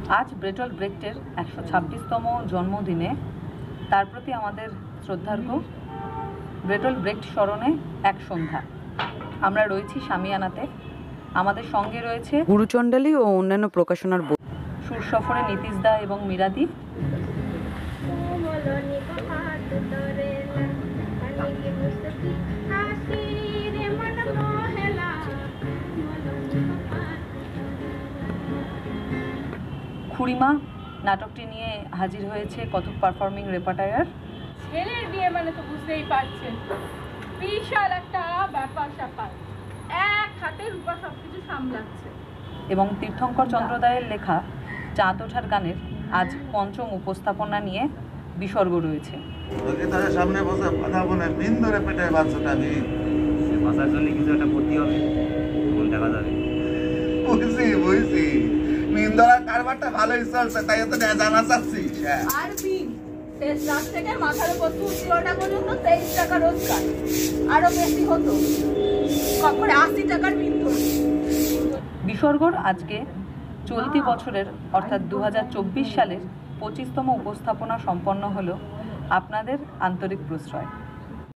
আজ ব্রেটল ব্রেক্টের 126তম জন্মদিনে তার প্রতি আমাদের শ্রদ্ধার্ঘ্য ব্রেটল ব্রেক্ট স্মরণে এক সন্ধ্যা। আমরা রয়েছি শামিয়ানাতে। আমাদের সঙ্গে রয়েছে গুরুচণ্ডালী ও অন্যান্য প্রকাশনার বই, সুর সফরে নীতিশ দা এবং মীরাদি। খুড়িমা নাটকটি নিয়ে হাজির হয়েছে কথক পারফর্মিং রেপার্টায়ার। ছেলের বিয়ে মানে তো বুঝতেই পারছেন, বিশাল একটা ব্যাপার স্যাপার, এক হাতে রূপা সবকিছু সামলাচ্ছে। এবং তীর্থঙ্কর চন্দ্রদায়ের লেখা চাঁদ ওঠার গানের আজ পঞ্চম উপস্থাপনা নিয়ে বিসর্গ রয়েছে। সামনে বসে কথা বলে দিন ধরে পেটে বাচ্চাটা বাঁচার জন্য কিছু একটা করতে হবে, দেখা যাবে। বুঝছি নিন্দরার কারবারটা ভালোই চলছে, তাই তো জানা চাচ্ছি। আর বিন শেষ রাত থেকে মাথার উপর তুলটা পর্যন্ত 23 টাকা রোজগার, আরো বেশি হতো কখনো 80 টাকার বিন্দু। বিসর্গর আজকে চলতি বছরের অর্থাৎ 2024 সালের 25তম উপস্থাপনা সম্পন্ন হলো আপনাদের আন্তরিক প্রশ্রয়।